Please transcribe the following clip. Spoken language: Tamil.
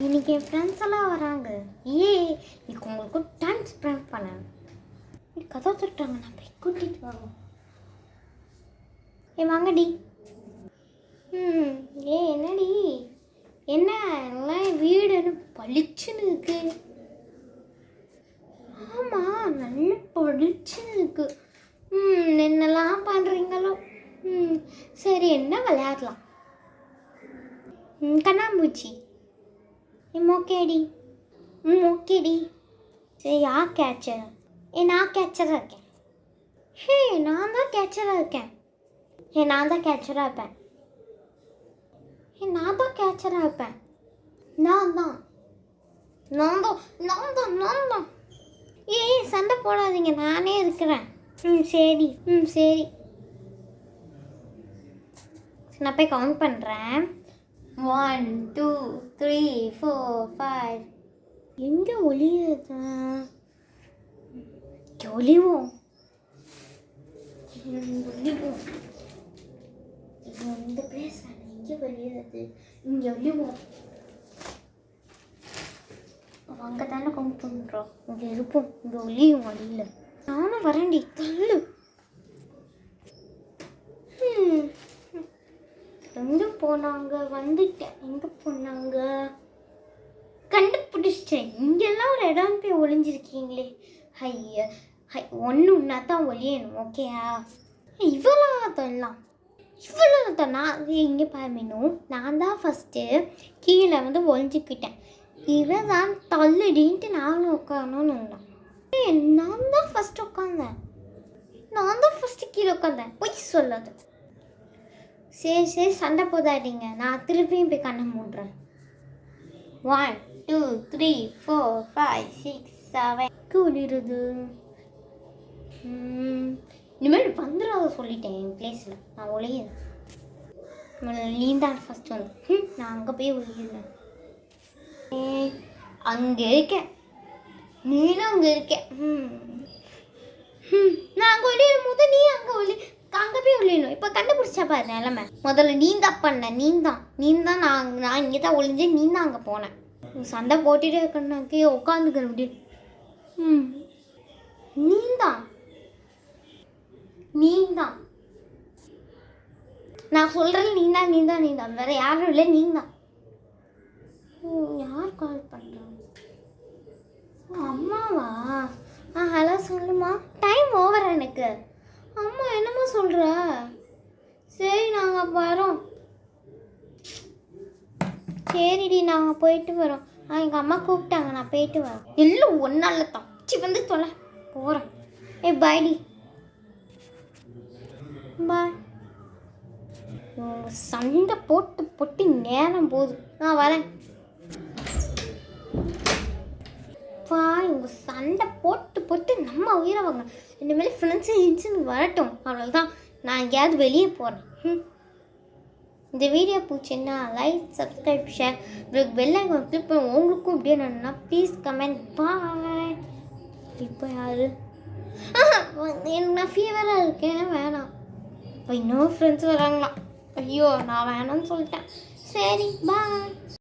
இன்னைக்கு என் ஃப்ரெண்ட்ஸ் எல்லாம் வராங்க. இன்னைக்கு உங்களுக்கு டைம் ஸ்பெண்ட் பண்ணேன். கதை தொட்டாங்க, நான் போய் கூட்டிகிட்டு வரோம். வாங்கடி. என்னடி என்ன எல்லாம் வீடு பளிச்சுன்னு இருக்கு. ஆமாம், நல்ல பளிச்சுன்னு இருக்கு. என்னெல்லாம் பண்ணுறீங்களோ. சரி, என்ன விளையாடலாம்? கண்ணாம்பூச்சி. ஓகேடி. ஓகேடி. சரி, யார் கேட்சர்? நான் கேட்சராக இருக்கேன். நான் தான் கேட்சராக இருக்கேன். நான் தான் கேட்சராக இருப்பேன். நான் தான் கேட்சராக இருப்பேன். நான் தான். சண்டை போடாதீங்க, நானே இருக்கிறேன். சரி. சரி, நான் போய் கவுண்ட் பண்ணுறேன். 1 2 3 4 5. எங்கே ஒளியுது? ஒளிவோம். இந்த பிளேஸ் எங்கே ஒளியுது? இங்கே ஒளிவோம். அங்கே தானே கவுண்ட் பண்ணுறோம். இங்கே இருப்போம். இங்கே ஒளியும் வழியில். நானும் வரேன்டி, தள்ளு. எங்கே போனாங்க? வந்துட்டேன். எங்கே போனாங்க? கண்டுபிடிச்சிட்டேன். இங்கெல்லாம் ஒரு இடம் போய் ஒளிஞ்சிருக்கீங்களே. ஒன்றுன்னா தான் ஒளியணும். ஓகேயா? இவ்வளோ தான் நான் இங்கே பாருமேனும். நான் தான் ஃபஸ்ட்டு கீழே ஒளிஞ்சிக்கிட்டேன். இவன் தான் தள்ளுடின்ட்டு நானும் உட்காரணும்னு இருந்தேன். நான் தான் ஃபஸ்ட்டு உட்காந்தேன். நான் தான் ஃபஸ்ட்டு கீழே உட்காந்தேன். பொய் சொல்லாது. சரி, சண்டை போதாதீங்க. நான் திருப்பியும் போய் கண்ணை மூடுறேன். 1 2 3 4 5 6 7. ஒளிருது. இனிமேல் வந்துடாத சொல்லிட்டேன். என் பிளேஸில் நான் ஒளியுறேன். நீ தான் ஃபஸ்ட் நான் அங்கே போய் ஒளியுறேன். அங்கே இருக்கேன். நீனும் அங்கே இருக்கேன். நான் அங்கே ஒளியும் போது நீ அங்கே போய் ஒளியணும். இப்போ கண்டுபிடிச்சா பாரு நிலமை. முதல்ல நீ தான் பண்ண. நீ தான் நான் இங்கே தான் ஒளிஞ்சேன். நீ தான் அங்கே போனேன். சண்டை போட்டுகிட்டே இருக்கணுனாக்கே உட்காந்துக்கிற முடியும். நீ தான் நான் சொல்கிறேன். நீ தான் வேற யாரும் இல்லை. நீ தான். யார் கால் பண்ணுறாங்க? அம்மாவா? ஹலோ, சொல்லுமா. டைம் ஓவர் எனக்கு. அம்மா என்னம்மா சொல்கிற? சரி, நாங்கள் வரோம். சரிடி, நாங்கள் போயிட்டு வரோம். எங்கள் அம்மா கூப்பிட்டாங்க, நான் போயிட்டு வரேன். எல்லாம் ஒன்றால் தப்பிச்சு தொலை போகிறேன். பாய்டி. பாய். சண்டை போட்டு நேரம் போகுது. நான் வரேன். இவங்க சண்டை போட்டு நம்ம உயிரை வாங்க. இனிமேல் ஃப்ரெண்ட்ஸு வரட்டும். அவ்வளோதான். நான் எங்கேயாவது வெளியே போகிறேன். இந்த வீடியோ பிடிச்சின்னா லைக், சப்ஸ்கிரைப், ஷேர். உங்களுக்கு பெல் ஐகான் கிளிக் பண்ணி உங்களுக்கும் இப்படியே நான் ப்ளீஸ் கமெண்ட். பாய். இப்போ யார்? எனக்கு நான் ஃபீவராக இருக்கேன். வேணாம். இன்னும் ஃப்ரெண்ட்ஸ் வராங்களாம். ஐயோ, நான் வேணாம்னு சொல்லிட்டேன். சரி, பாய்.